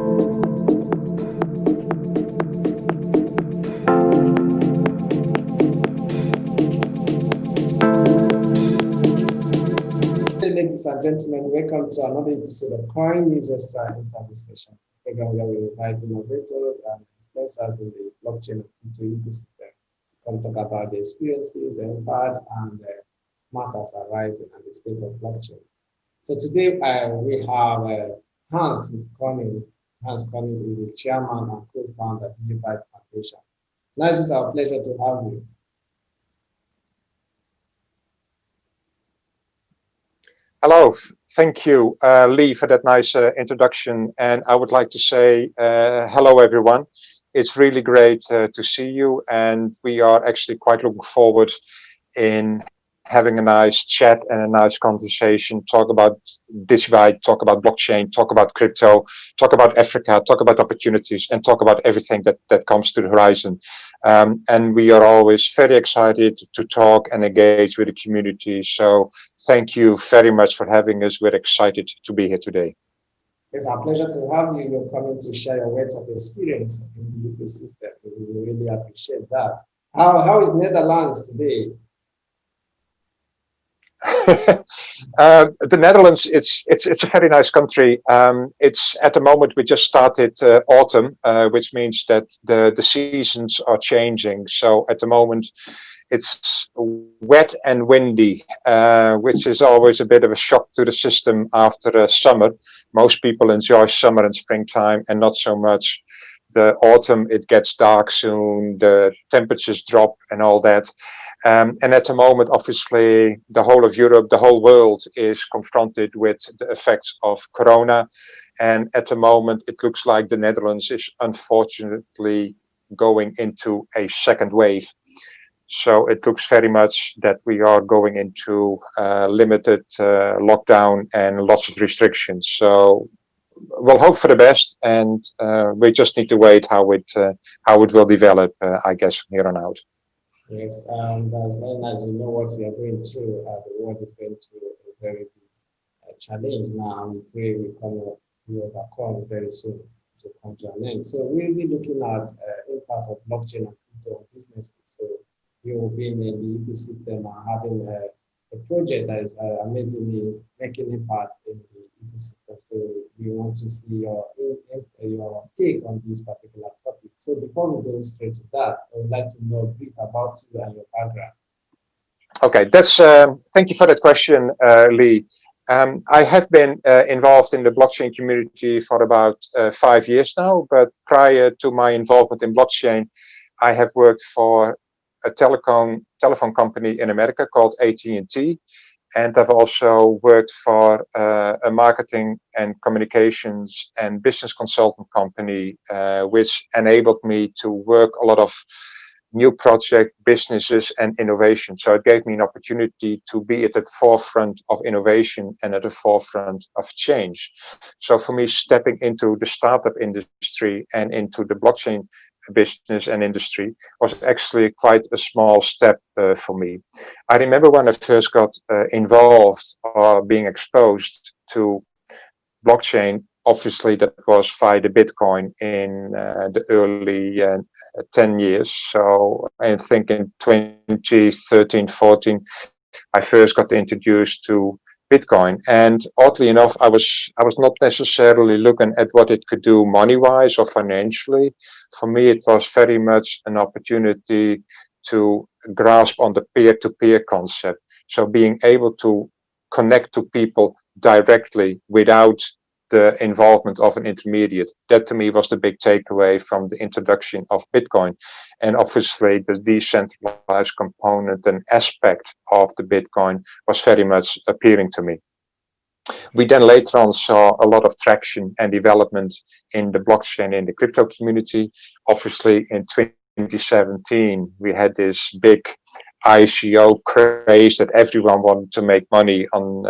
Ladies and gentlemen, welcome to another episode of CoinNewsExtra interview session, a program where we invite innovators and influencers in the blockchain and crypto ecosystem to come talk about the experiences, the impacts, and the matters arising and the state of blockchain. So today we have Hans Koning. Hans Koning is the chairman and co-founder of Digibyte Foundation. Nice, it's our pleasure to have you. Hello, thank you, Lee, for that nice introduction. And I would like to say hello, everyone. It's really great to see you, and we are actually quite looking forward in having a nice chat and a nice conversation, talk about Digibyte, talk about blockchain, talk about crypto, talk about Africa, talk about opportunities, and talk about everything that comes to the horizon. And we are always very excited to talk and engage with the community. So thank you very much for having us. We're excited to be here today. It's our pleasure to have you. You're coming to share your wealth of experience in the ecosystem. We really appreciate that. How is Netherlands today? The Netherlands, it's a very nice country. It's at the moment we just started autumn, which means that the seasons are changing. So at the moment it's wet and windy, which is always a bit of a shock to the system after summer. Most people enjoy summer and springtime, and not so much the autumn. It gets dark soon, the temperatures drop and all that. And at the moment, obviously, the whole of Europe, the whole world is confronted with the effects of Corona. And at the moment, it looks like the Netherlands is unfortunately going into a second wave. So it looks very much that we are going into limited lockdown and lots of restrictions. So we'll hope for the best, and we just need to wait how it will develop, I guess, from here on out. Yes, as long as you know what we are going through, the world is going through a very big challenge now, and we pray we overcome very soon to come to an end. So we'll be looking at impact of blockchain and crypto businesses. So you will be in the ecosystem and having a project that is amazingly making impact in the ecosystem. So we want to see your take on this particular topic. So before we go straight to that, I would like to know a bit about you and your background. Okay, thank you for that question, Lee. I have been involved in the blockchain community for about 5 years now, but prior to my involvement in blockchain, I have worked for a telephone company in America called AT&T, and I've also worked for a marketing and communications and business consultant company, which enabled me to work a lot of new project businesses and innovation. So it gave me an opportunity to be at the forefront of innovation and at the forefront of change. So for me, stepping into the startup industry and into the blockchain business and industry was actually quite a small step for me. I remember when I first got involved or being exposed to blockchain, obviously that was via the Bitcoin in the early 10 years. So I think in 2013, 14, I first got introduced to Bitcoin, and oddly enough, I was not necessarily looking at what it could do money-wise or financially. For me, it was very much an opportunity to grasp on the peer-to-peer concept. So being able to connect to people directly without the involvement of an intermediate. That to me was the big takeaway from the introduction of Bitcoin. And obviously the decentralized component and aspect of the Bitcoin was very much appealing to me. We then later on saw a lot of traction and development in the blockchain in the crypto community. Obviously in 2017, we had this big ICO craze that everyone wanted to make money on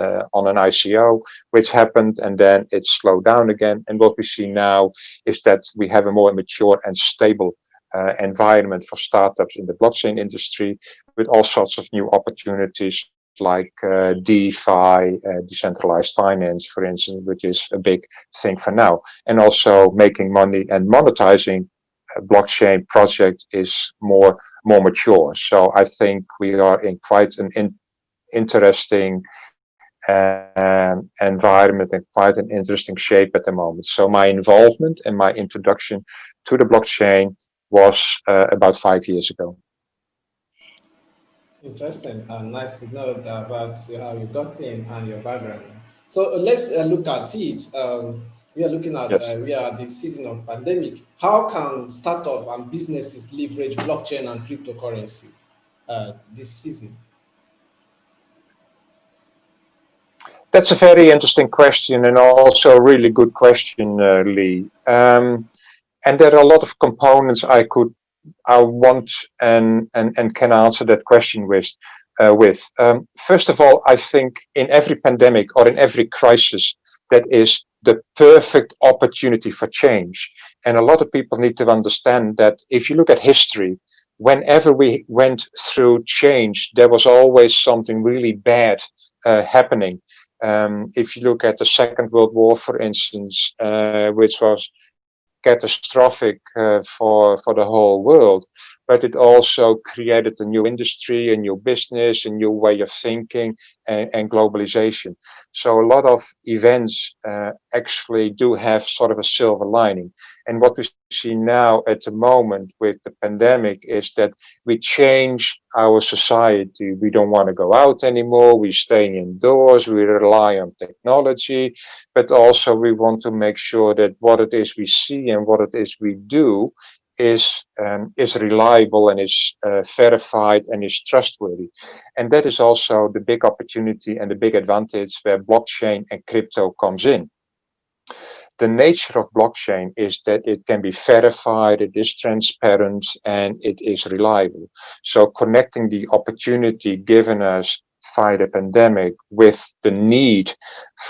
an ICO, which happened, and then it slowed down again. And what we see now is that we have a more mature and stable environment for startups in the blockchain industry with all sorts of new opportunities like DeFi, decentralized finance, for instance, which is a big thing for now. And also making money and monetizing a blockchain project is more mature. So I think we are in quite an interesting environment and quite an interesting shape at the moment. So my involvement and my introduction to the blockchain was about 5 years ago. Interesting and nice to know about how you got in and your background. So let's look at it. We are looking at Yes. we are the season of pandemic. How can startup and businesses leverage blockchain and cryptocurrency this season? That's a very interesting question and also a really good question, Lee. And there are a lot of components I want and can answer that question with. First of all, I think in every pandemic or in every crisis, that is the perfect opportunity for change. And a lot of people need to understand that if you look at history, whenever we went through change, there was always something really bad happening. If you look at the Second World War, for instance, which was catastrophic for the whole world, but it also created a new industry, a new business, a new way of thinking, and globalization. So a lot of events actually do have sort of a silver lining. And what we see now at the moment with the pandemic is that we change our society. We don't want to go out anymore. We stay indoors. We rely on technology, but also we want to make sure that what it is we see and what it is we do is reliable and is verified and is trustworthy. And that is also the big opportunity and the big advantage where blockchain and crypto comes in. The nature of blockchain is that it can be verified, it is transparent, and it is reliable. So connecting the opportunity given us via the pandemic with the need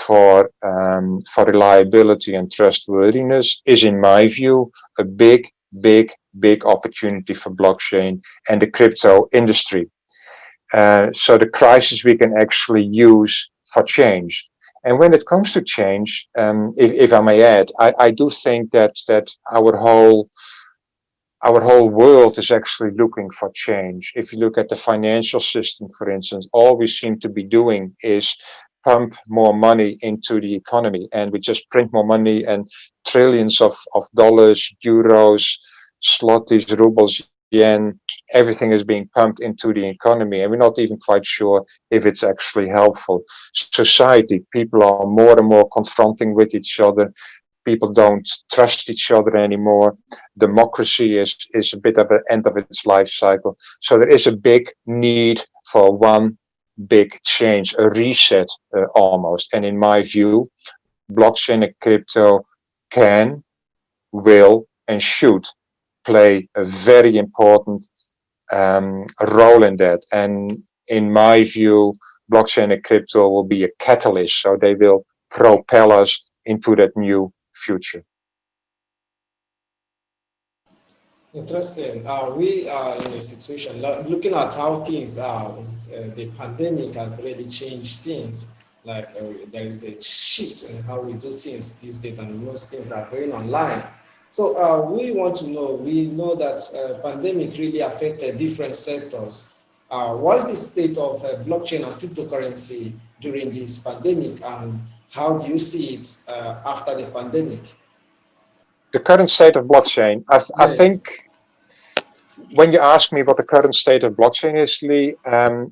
for reliability and trustworthiness is, in my view, a big opportunity for blockchain and the crypto industry. So the crisis we can actually use for change. And when it comes to change, if I may add, I do think that our whole world is actually looking for change. If you look at the financial system, for instance, all we seem to be doing is pump more money into the economy, and we just print more money and trillions of dollars, euros, zlotys, rubles, yen, everything is being pumped into the economy, and we're not even quite sure if it's actually helpful. Society, people are more and more confronting with each other. People don't trust each other anymore. Democracy is a bit of the end of its life cycle. So there is a big need for one big change, a reset almost. And in my view, blockchain and crypto can, will, and should play a very important role in that. And in my view, blockchain and crypto will be a catalyst. So they will propel us into that new future. Interesting. We are in a situation looking at how things are. The pandemic has really changed things. Like there is a shift in how we do things these days, and most things are going online. So we want to know. We know that pandemic really affected different sectors. What's the state of blockchain and cryptocurrency during this pandemic, and how do you see it after the pandemic? The current state of blockchain, I Yes. think when you ask me what the current state of blockchain is, Lee,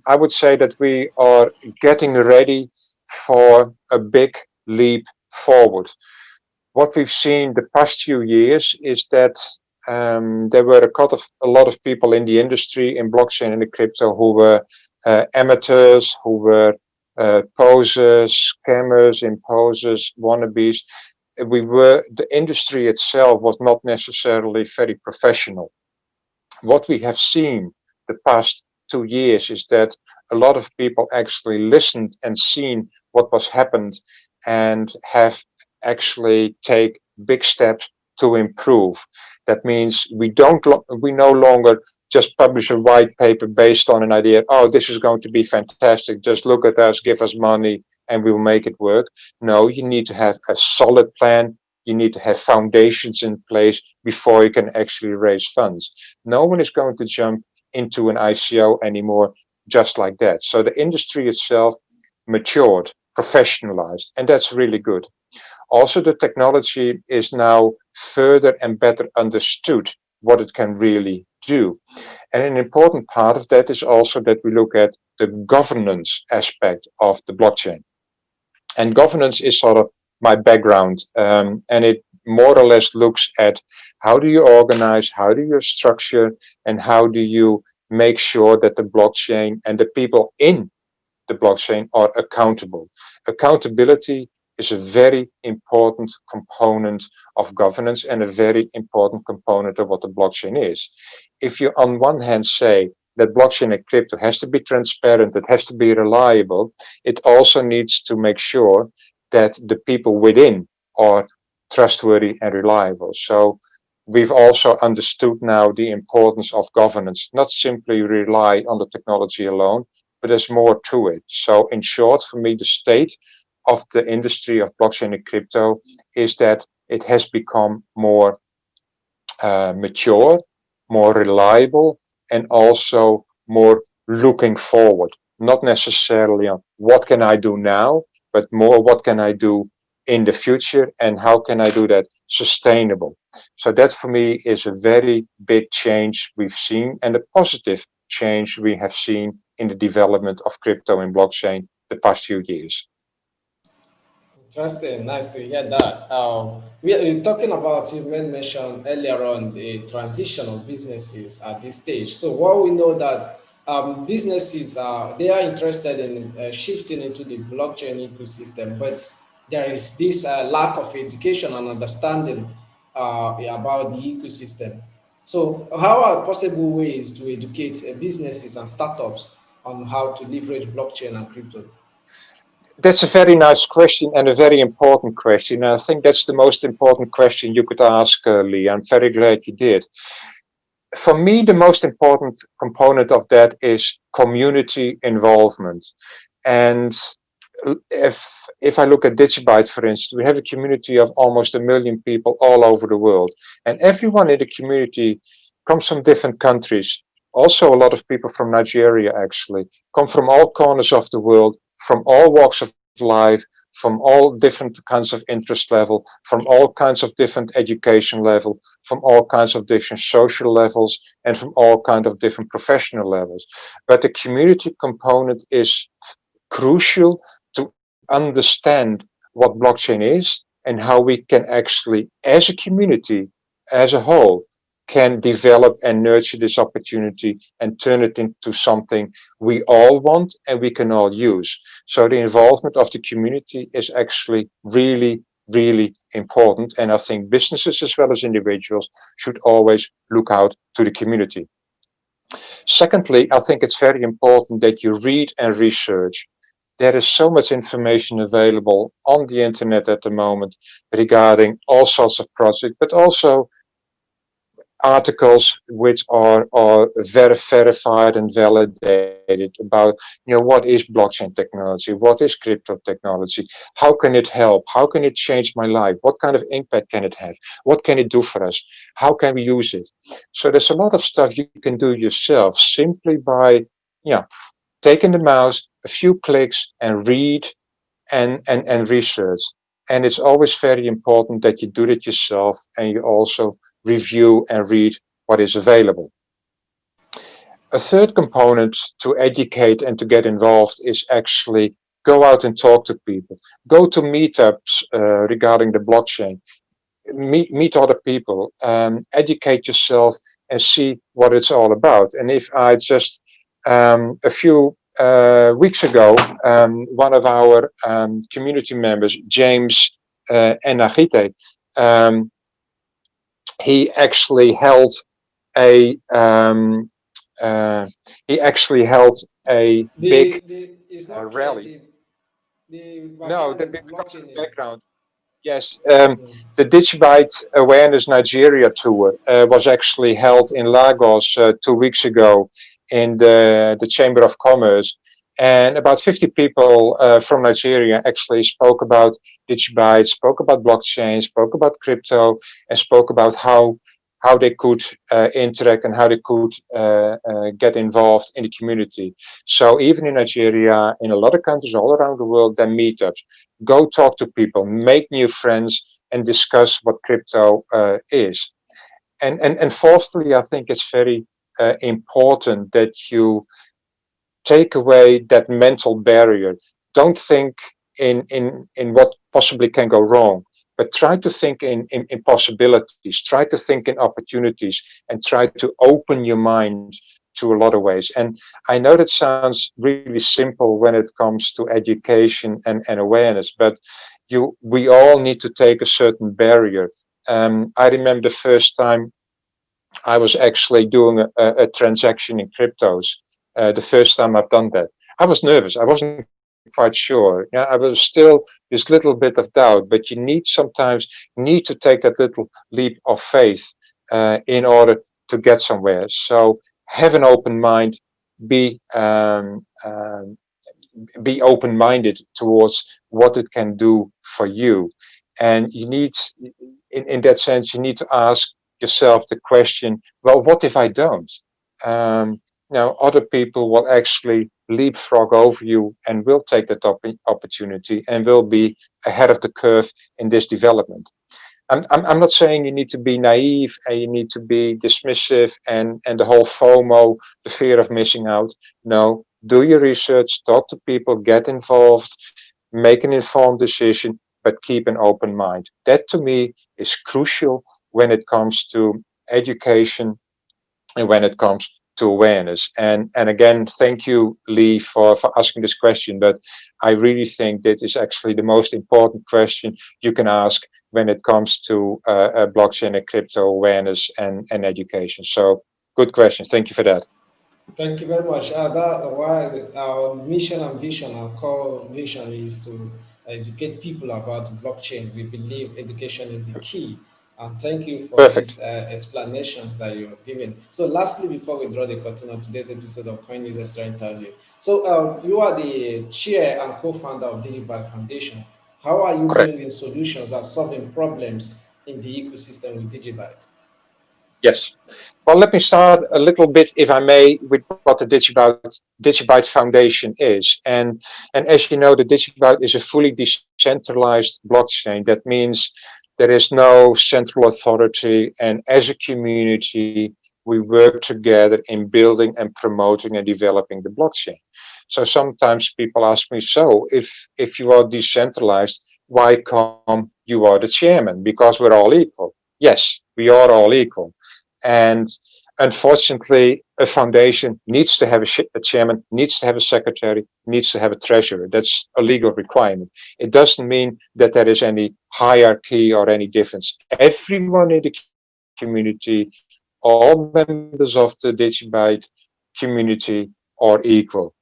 I would say that we are getting ready for a big leap forward. What we've seen the past few years is that there were a lot of people in the industry, in blockchain and the crypto, who were amateurs, who were posers, scammers, imposers, wannabes. The industry itself was not necessarily very professional. What we have seen the past 2 years is that a lot of people actually listened and seen what was happened and have actually take big steps to improve. That means we no longer just publish a white paper based on an idea. Oh, this is going to be fantastic. Just look at us, give us money, and we will make it work. No, you need to have a solid plan. You need to have foundations in place before you can actually raise funds. No one is going to jump into an ICO anymore just like that. So the industry itself matured, professionalized, and that's really good. Also, the technology is now further and better understood what it can really do. And an important part of that is also that we look at the governance aspect of the blockchain. And governance is sort of my background, and it more or less looks at how do you organize, how do you structure, and how do you make sure that the blockchain and the people in the blockchain are accountable. Accountability is a very important component of governance and a very important component of what the blockchain is. If you, on one hand, say that blockchain and crypto has to be transparent, it has to be reliable, it also needs to make sure that the people within are trustworthy and reliable. So we've also understood now the importance of governance, not simply rely on the technology alone, but there's more to it. So in short, for me, the state of the industry of blockchain and crypto is that it has become more mature, more reliable, and also more looking forward. Not necessarily on what can I do now, but more what can I do in the future and how can I do that sustainable. So that for me is a very big change we've seen and a positive change we have seen in the development of crypto and blockchain the past few years. Interesting. Nice to hear that. We're talking about, you mentioned earlier on the transition of businesses at this stage. So what we know that businesses are, they are interested in shifting into the blockchain ecosystem, but there is this lack of education and understanding about the ecosystem. So how are possible ways to educate businesses and startups on how to leverage blockchain and crypto? That's a very nice question and a very important question. I think that's the most important question you could ask, Lee. I'm very glad you did. For me, the most important component of that is community involvement. And if if I look at Digibyte, for instance, we have a community of almost 1 million people all over the world, and everyone in the community comes from different countries. Also, a lot of people from Nigeria actually come from all corners of the world, from all walks of life, from all different kinds of interest level, from all kinds of different education level, from all kinds of different social levels, and from all kinds of different professional levels. But the community component is crucial to understand what blockchain is and how we can actually, as a community, as a whole, can develop and nurture this opportunity and turn it into something we all want and we can all use. So the involvement of the community is actually really, really important. And I think businesses as well as individuals should always look out to the community. Secondly, I think it's very important that you read and research. There is so much information available on the internet at the moment regarding all sorts of projects, but also articles which are very verified and validated about, what is blockchain technology, what is crypto technology, how can it help, how can it change my life, what kind of impact can it have, what can it do for us, how can we use it. So there's a lot of stuff you can do yourself simply by, taking the mouse, a few clicks, and read and research. And it's always very important that you do it yourself and you also review and read what is available. A third component to educate and to get involved is actually go out and talk to people. Go to meetups regarding the blockchain. Meet other people, educate yourself, and see what it's all about. And if I just a few weeks ago, one of our community members, James Enagite, um, he actually held a uh, he actually held a big It's not clear. rally. The No, background is because of blocking the it. background. Yes, the Digibyte Awareness Nigeria tour was actually held in Lagos 2 weeks ago in the Chamber of Commerce. And about 50 people from Nigeria actually spoke about Digibyte, spoke about blockchain, spoke about crypto, and spoke about how they could interact and how they could get involved in the community. So even in Nigeria, in a lot of countries all around the world, there are meetups. Go talk to people, make new friends, and discuss what crypto is. And fourthly, I think it's very important that you take away that mental barrier. Don't think in what possibly can go wrong, but try to think in possibilities, try to think in opportunities, and try to open your mind to a lot of ways. And I know that sounds really simple when it comes to education and awareness, but we all need to take a certain barrier. I remember the first time I was actually doing a transaction in cryptos. The first time I've done that, I was nervous. I wasn't quite sure. Yeah, I was still this little bit of doubt. But you need sometimes need to take that little leap of faith in order to get somewhere. So have an open mind. Be be open-minded towards what it can do for you, and you need in that sense you need to ask yourself the question, well, what if I don't? Now other people will actually leapfrog over you and will take that opportunity and will be ahead of the curve in this development. I'm not saying you need to be naive and you need to be dismissive and the whole FOMO, the fear of missing out. No, do your research, talk to people, get involved, make an informed decision, but keep an open mind. That to me is crucial when it comes to education and when it comes to awareness. And again, thank you, Lee, for asking this question. But I really think that is actually the most important question you can ask when it comes to blockchain and crypto awareness and education. So good question. Thank you for that. Thank you very much. That why our mission and vision, our core vision is to educate people about blockchain. We believe education is the key. And thank you for Perfect. these explanations that you have given. So, lastly, before we draw the curtain on today's episode of Coin News Extra interview, so you are the chair and co-founder of Digibyte Foundation. How are you Correct. bringing solutions and solving problems in the ecosystem with Digibyte? Yes. Well, let me start a little bit, if I may, with what the Digibyte Foundation is. And as you know, the Digibyte is a fully decentralized blockchain. That means there is no central authority, and as a community, we work together in building and promoting and developing the blockchain. So sometimes people ask me, so if you are decentralized, why come you are the chairman? Because we're all equal. Yes, we are all equal. And unfortunately, a foundation needs to have a chairman, needs to have a secretary, needs to have a treasurer. That's a legal requirement. It doesn't mean that there is any hierarchy or any difference. Everyone in the community, all members of the Digibyte community are equal.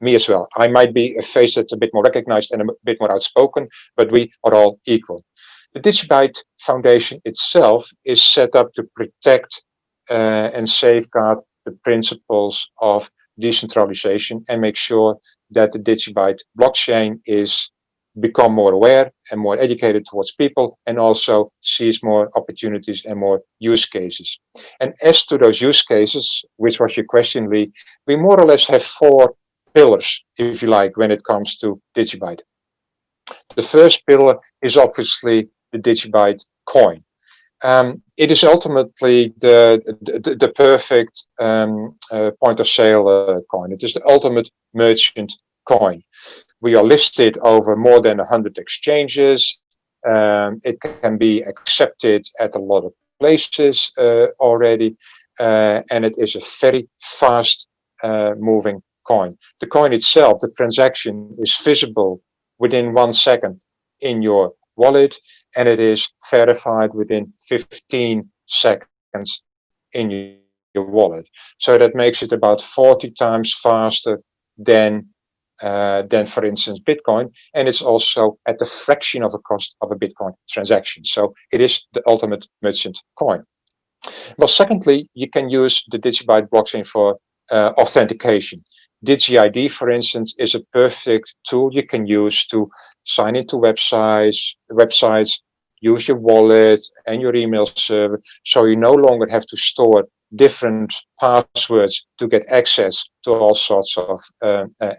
Me as well. I might be a face that's a bit more recognized and a bit more outspoken, but we are all equal. The Digibyte Foundation itself is set up to protect and safeguard the principles of decentralization and make sure that the Digibyte blockchain is become more aware and more educated towards people and also sees more opportunities and more use cases. And as to those use cases, which was your question, Lee, we more or less have four pillars, if you like, when it comes to Digibyte. The first pillar is obviously the Digibyte coin. It is ultimately the perfect point of sale coin. It is the ultimate merchant coin. We are listed over more than 100 exchanges. It can be accepted at a lot of places already, and it is a very fast moving coin. The coin itself, the transaction, is visible within 1 second in your wallet, and it is verified within 15 seconds in your wallet. So that makes it about 40 times faster than than, for instance, Bitcoin, and it's also at the fraction of a cost of a Bitcoin transaction. So it is the ultimate merchant coin. Well, secondly, you can use the Digibyte blockchain for authentication. DigiID, for instance, is a perfect tool you can use to sign into websites, use your wallet and your email server, so you no longer have to store different passwords to get access to all sorts of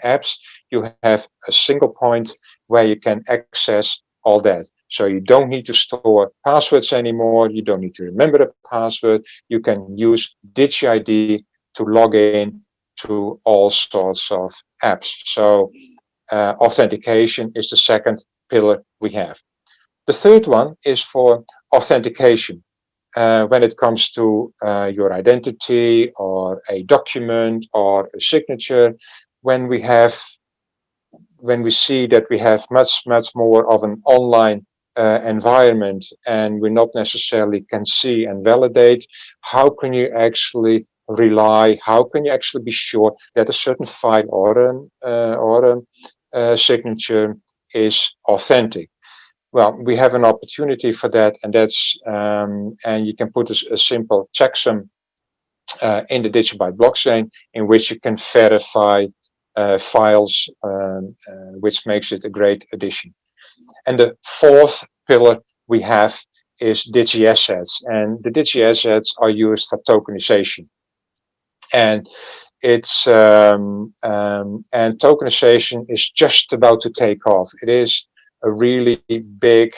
apps. You have a single point where you can access all that. So you don't need to store passwords anymore. You don't need to remember the password. You can use DigiID to log in to all sorts of apps. So authentication is the second pillar we have. The third one is for authentication. When it comes to your identity or a document or a signature, when we see that we have much more of an online environment and we not necessarily can see and validate, how can you actually rely, how can you actually be sure that a certain file or a signature is authentic? Well, we have an opportunity for that, and that's and you can put a simple checksum in the Digibyte blockchain in which you can verify files, which makes it a great addition. And the fourth pillar we have is DigiAssets, and the DigiAssets are used for tokenization. And and tokenization is just about to take off. It is a really big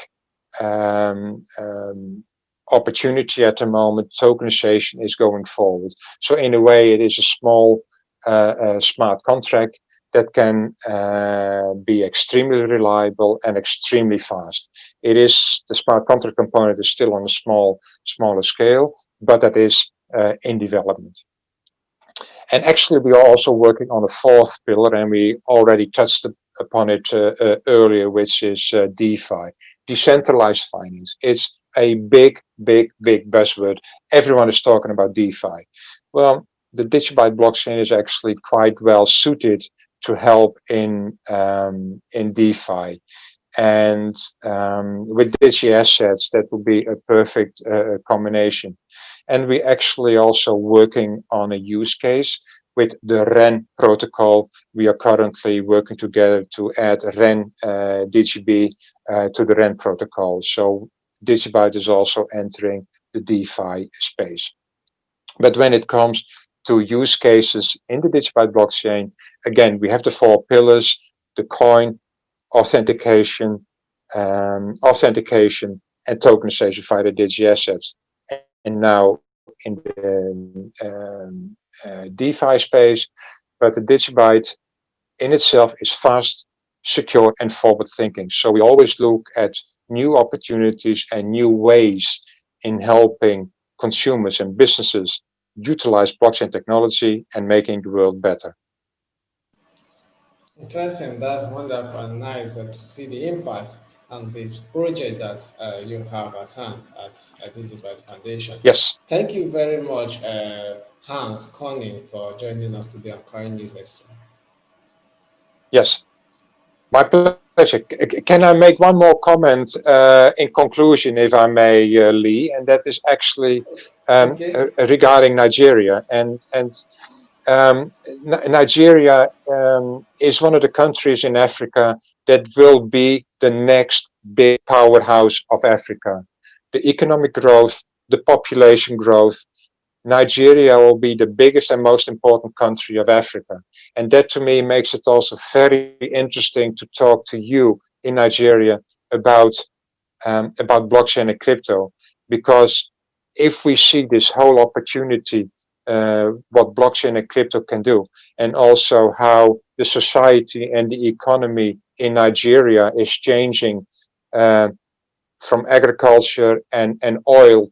opportunity at the moment. Tokenization is going forward. So in a way, it is a small smart contract that can be extremely reliable and extremely fast. It is, the smart contract component is still on a smaller scale, but that is in development. And actually, we are also working on a fourth pillar, and we already touched upon it earlier, which is DeFi, decentralized finance. It's a big buzzword. Everyone is talking about DeFi. Well, the Digibyte blockchain is actually quite well suited to help in DeFi. And with DigiAssets, that would be a perfect combination. And we're actually also working on a use case with the REN protocol. We are currently working together to add REN DGB to the REN protocol. So Digibyte is also entering the DeFi space. But when it comes to use cases in the Digibyte blockchain, again, we have the four pillars: the coin, authentication, and tokenization via the DigiAssets. And now in the DeFi space, but the Digibyte in itself is fast, secure, and forward-thinking. So we always look at new opportunities and new ways in helping consumers and businesses utilize blockchain technology and making the world better. Interesting. That's wonderful and nice to see the impact and the project that you have at hand at Digibyte Foundation. Yes. Thank you very much, Hans Koning, for joining us today on CoinNewsExtra. Yes. My pleasure. Can I make one more comment in conclusion, if I may, Lee? And that is actually Okay. regarding Nigeria. And Nigeria is one of the countries in Africa that will be the next big powerhouse of Africa. The economic growth, the population growth, Nigeria will be the biggest and most important country of Africa. And that to me makes it also very interesting to talk to you in Nigeria about blockchain and crypto, because if we see this whole opportunity, what blockchain and crypto can do, and also how the society and the economy in Nigeria is changing from agriculture and oil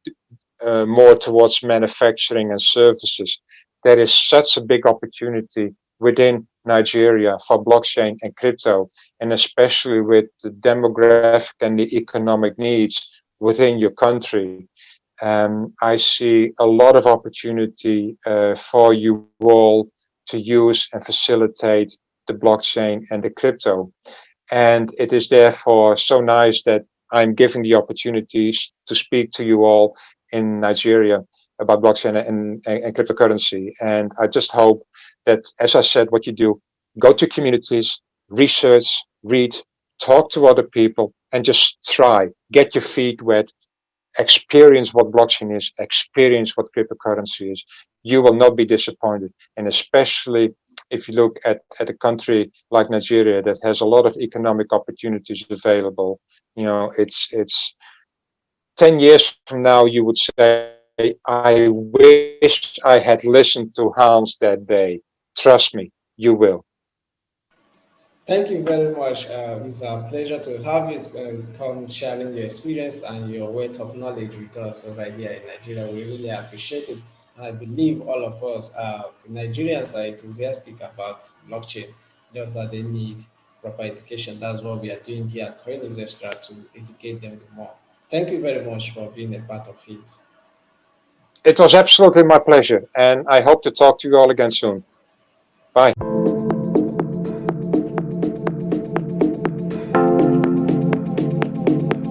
more towards manufacturing and services. There is such a big opportunity within Nigeria for blockchain and crypto, and especially with the demographic and the economic needs within your country. I see a lot of opportunity for you all to use and facilitate the blockchain and the crypto. And it is therefore so nice that I'm given the opportunities to speak to you all in Nigeria about blockchain and cryptocurrency. And I just hope that, as I said, what you do, go to communities, research, read, talk to other people, and just try, get your feet wet, experience what blockchain is, experience what cryptocurrency is. You will not be disappointed. And especially if you look at a country like Nigeria that has a lot of economic opportunities available, it's 10 years from now, you would say, I wish I had listened to Hans that day. Trust me, you will. Thank you very much. It's a pleasure to have you come sharing your experience and your wealth of knowledge with us over here in Nigeria. We really appreciate it. And I believe all of us, Nigerians, are enthusiastic about blockchain, just that they need proper education. That's what we are doing here at CoinNewsExtra to educate them more. Thank you very much for being a part of it. It was absolutely my pleasure, and I hope to talk to you all again soon. Bye.